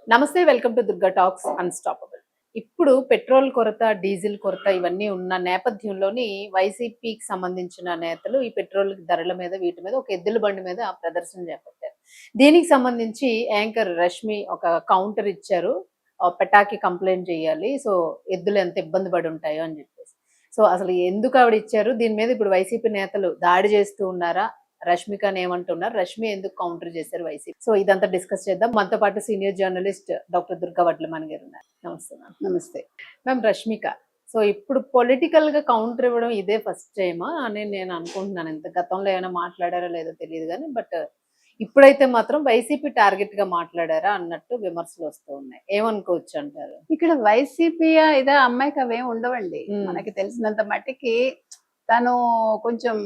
నమస్తే, welcome to Durga talks unstoppable. ఇప్పుడు petrol కొరత, డీజిల్ కొరత ఇవన్నీ ఉన్న నేపథ్యంలోని వైసీపీకి సంబంధించిన నేతలు ఈ పెట్రోల్ ధరల మీద, వీటి మీద ఒక ఎద్దుల బండి మీద ప్రదర్శన చేపట్టారు. దీనికి సంబంధించి యాంకర్ రష్మి ఒక కౌంటర్ ఇచ్చారు. పెటాకి కంప్లెయింట్ చేయాలి. సో, ఎద్దులు ఎంత ఇబ్బంది పడి ఉంటాయో అని చెప్పేసి. సో, అసలు ఎందుకు ఆవిడ ఇచ్చారు? దీని మీద ఇప్పుడు వైసీపీ నేతలు దాడి చేస్తూ ఉన్నారా? రష్మికని ఏమంటున్నారు? రష్మి ఎందుకు కౌంటర్ చేశారు వైసీపీ? సో ఇదంతా డిస్కస్ చేద్దాం. మనతో పాటు senior journalist doctor Durga Vadlamani గారు ఉన్నారు. నమస్తే మ్యామ్. నమస్తే మ్యామ్, రష్మిక సో ఇప్పుడు పొలిటికల్ గా కౌంటర్ ఇవ్వడం ఇదే ఫస్ట్ టైమా అని నేను అనుకుంటున్నాను. ఇంత గతంలో ఏమైనా మాట్లాడారో లేదో తెలియదు కానీ, బట్ ఇప్పుడైతే మాత్రం వైసీపీ టార్గెట్ గా మాట్లాడారా అన్నట్టు విమర్శలు వస్తూ ఉన్నాయి. ఏమనుకోవచ్చు అంటారు? ఇక్కడ వైసీపీ ఇదా అమ్మాయికి అవేం ఉండవండి. మనకి తెలిసినంత మట్టికి తను కొంచెం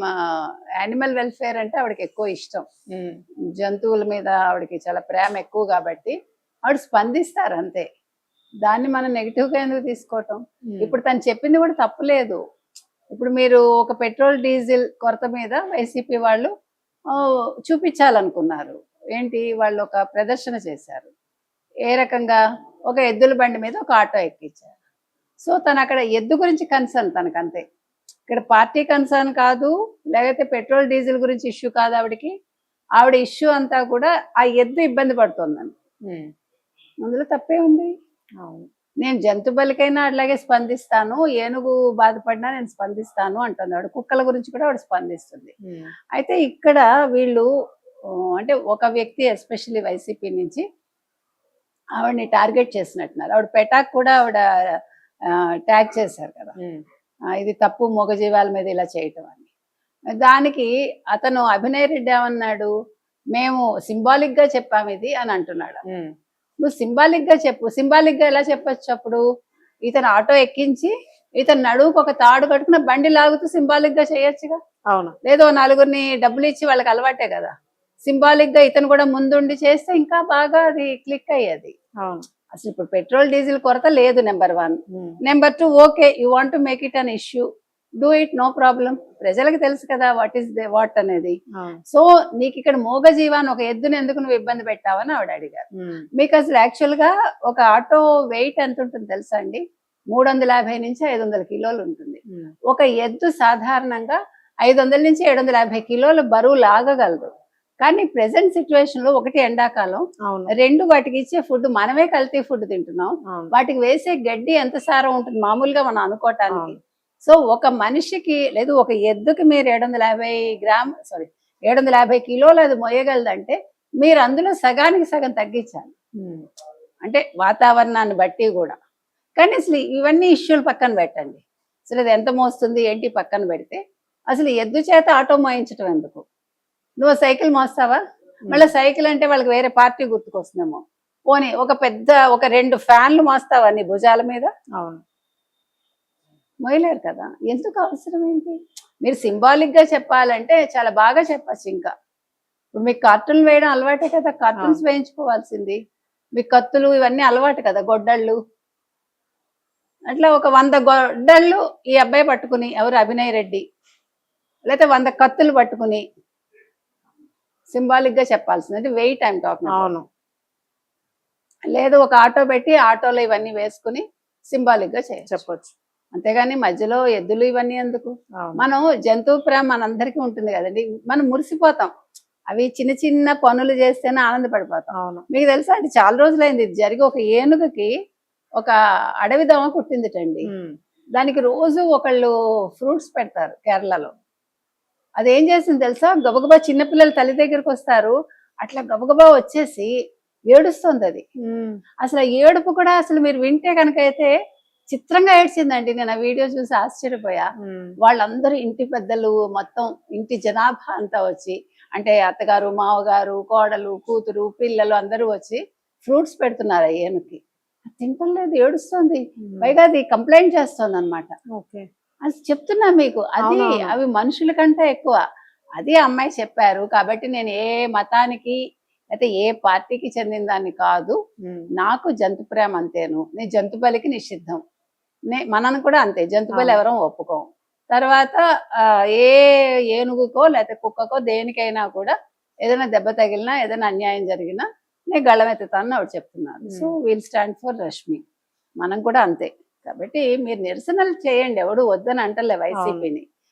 యానిమల్ వెల్ఫేర్ అంటే ఆవిడకి ఎక్కువ ఇష్టం. జంతువుల మీద ఆవిడకి చాలా ప్రేమ ఎక్కువ కాబట్టి ఆవిడ స్పందిస్తారు అంతే. దాన్ని మనం నెగిటివ్ గా ఎందుకు తీసుకోవటం? ఇప్పుడు తను చెప్పింది కూడా తప్పులేదు. ఇప్పుడు మీరు ఒక పెట్రోల్ డీజిల్ కొరత మీద వైసీపీ వాళ్ళు చూపించాలనుకున్నారు. ఏంటి, వాళ్ళు ఒక ప్రదర్శన చేశారు. ఏ రకంగా? ఒక ఎద్దుల బండి మీద ఒక ఆటో ఎక్కించారు. సో తను అక్కడ ఎద్దు గురించి కన్సర్న్ తనకంతే. ఇక్కడ పార్టీ కన్సర్న్ కాదు, లేకపోతే పెట్రోల్ డీజిల్ గురించి ఇష్యూ కాదు ఆవిడకి. ఆవిడ ఇష్యూ అంతా కూడా ఆ ఎద్దు ఇబ్బంది పడుతుందని. అందులో తప్పే ఉంది. నేను జంతు బలికైనా అట్లాగే స్పందిస్తాను, ఏనుగు బాధపడినా నేను స్పందిస్తాను అంటుంది ఆవిడ. కుక్కల గురించి కూడా ఆవిడ స్పందిస్తుంది. అయితే ఇక్కడ వీళ్ళు అంటే ఒక వ్యక్తి ఎస్పెషల్లీ వైసీపీ నుంచి ఆవిడని టార్గెట్ చేసినట్టున్నారు. ఆవిడ పెటాక్ కూడా ఆవిడ ట్యాగ్ చేశారు కదా, ఇది తప్పు మూగజీవాల మీద ఇలా చేయటం అని. దానికి అతను అభినయ్ రెడ్డి ఏమన్నాడు, మేము సింబాలిక్ గా చెప్పాము ఇది అని అంటున్నాడు. నువ్వు సింబాలిక్ గా చెప్పు. సింబాలిక్ గా ఎలా చెప్పచ్చు? అప్పుడు ఇతను ఆటో ఎక్కించి ఇతను నడువుకు ఒక తాడు కట్టుకున్న బండి లాగుతూ సింబాలిక్ గా చేయొచ్చుగా. అవును. లేదో నలుగురిని డబ్బులు ఇచ్చి వాళ్ళకి అలవాటే కదా. సింబాలిక్ గా ఇతను కూడా ముందుండి చేస్తే ఇంకా బాగా అది క్లిక్ అయ్యేది. అవును. అసలు ఇప్పుడు పెట్రోల్ డీజిల్ కొరత లేదు, number 1. Number 2, okay, you want to make it an issue, do it, no problem. ప్రజలకు తెలుసు కదా వాట్ అనేది. సో నీకు ఇక్కడ మూగజీవాన్ని ఒక ఎద్దుని ఎందుకు నువ్వు ఇబ్బంది పెట్టావని ఆవిడ అడిగారు. మీకు అసలు యాక్చువల్ గా ఒక ఆటో వెయిట్ ఎంత ఉంటుంది తెలుసా అండి? 350 నుంచి 500 కిలోలు ఉంటుంది. ఒక ఎద్దు సాధారణంగా 500 నుంచి 750 కిలోలు బరువు లాగగలదు. కానీ ప్రెసెంట్ సిచ్యువేషన్ లో ఒకటి ఎండాకాలం, 2 వాటికి ఇచ్చే ఫుడ్ మనమే కల్తీ ఫుడ్ తింటున్నాం. వాటికి వేసే గడ్డి ఎంత సారం ఉంటుంది మామూలుగా మనం అనుకోవటానికి. సో ఒక మనిషికి లేదు, ఒక ఎద్దుకి మీరు 750 కిలోలు అది మోయగలదంటే మీరు అందులో సగానికి సగం తగ్గించాలి. అంటే వాతావరణాన్ని బట్టి కూడా. కానీ అసలు ఇవన్నీ ఇష్యూలు పక్కన పెట్టండి. అసలు అది ఎంత మోస్తుంది ఏంటి పక్కన పెడితే, అసలు ఎద్దు చేత ఆటో మోయించటం ఎందుకు? నువ్వు సైకిల్ మోస్తావా? మళ్ళీ సైకిల్ అంటే వాళ్ళకి వేరే పార్టీ గుర్తుకొస్తుందేమో. పోనీ ఒక 2 ఫ్యాన్లు మోస్తావా నీ భుజాల మీద? అవును, మోయలేరు కదా. ఎందుకు అవసరం ఏంటి? మీరు సింబాలిక్ గా చెప్పాలంటే చాలా బాగా చెప్పచ్చు. ఇంకా ఇప్పుడు మీకు కార్టూన్లు వేయడం అలవాటే కదా, కార్టూన్స్ వేయించుకోవాల్సింది. మీకు కత్తులు ఇవన్నీ అలవాటు కదా, గొడ్డళ్ళు. అట్లా ఒక 100 గొడ్డళ్ళు ఈ అబ్బాయి పట్టుకుని, ఎవరు, అభినయ్ రెడ్డి, లేకపోతే 100 కత్తులు పట్టుకుని సింబాలిక్ గా చెప్పాల్సింది. అంటే వెయిట్ ఐమ్ టాకింగ్. అవును. లేదు ఒక ఆటో పెట్టి ఆటోలో ఇవన్నీ వేసుకుని సింబాలిక్ గా చెప్పొచ్చు. అంతేగాని మధ్యలో ఎద్దులు ఇవన్నీ ఎందుకు? మనం జంతువు ప్రేమ మనందరికీ ఉంటుంది కదండి. మనం మురిసిపోతాం, అవి చిన్న చిన్న పనులు చేస్తేనే ఆనందపడిపోతాం. మీకు తెలుసా అంటే చాలా రోజులైంది ఇది జరిగి. ఒక ఏనుగుకి ఒక అడవి దోమ కుట్టిందిటండి. దానికి రోజు ఒకళ్ళు ఫ్రూట్స్ పెడతారు కేరళలో. అదేం చేసింది తెలుసా, గబగబా చిన్నపిల్లలు తల్లి దగ్గరకు వస్తారు, అట్లా గబగబా వచ్చేసి ఏడుస్తుంది అది. అసలు ఏడుపు కూడా అసలు మీరు వింటే కనుక అయితే చిత్రంగా ఏడ్చిందండి. నేను ఆ వీడియో చూసి ఆశ్చర్యపోయా. వాళ్ళందరూ ఇంటి పెద్దలు, మొత్తం ఇంటి జనాభా అంతా వచ్చి, అంటే అత్తగారు, మావగారు, కోడలు, కూతురు, పిల్లలు అందరూ వచ్చి ఫ్రూట్స్ పెడుతున్నారు ఆ ఏనుకి. తింటం లేదు, ఏడుస్తుంది. పైగా అది కంప్లైంట్ చేస్తుంది అనమాట. అది చెప్తున్నా మీకు. అది అవి మనుషుల కంటే ఎక్కువ. అది అమ్మాయి చెప్పారు కాబట్టి నేను ఏ మతానికి అయితే ఏ పార్టీకి చెందిన దాన్ని కాదు. నాకు జంతు ప్రేమ అంతేను. నేను జంతు బలికి నిషిద్ధం. మనను కూడా అంతే, జంతు బలి ఎవరో ఒప్పుకోం. తర్వాత ఏ ఏనుగుకో లేకపోతే కుక్కకో దేనికైనా కూడా ఏదైనా దెబ్బ తగిలినా, ఏదైనా అన్యాయం జరిగినా నేను గళమెత్తుతానని ఆవిడ చెప్తున్నారు. So Hmm. Will stand for Rashmi. మనం కూడా అంతే. కాబట్టి మీరు నిరసనలు చేయండి, ఎవడు వద్దని అంటలే వైసీపీని.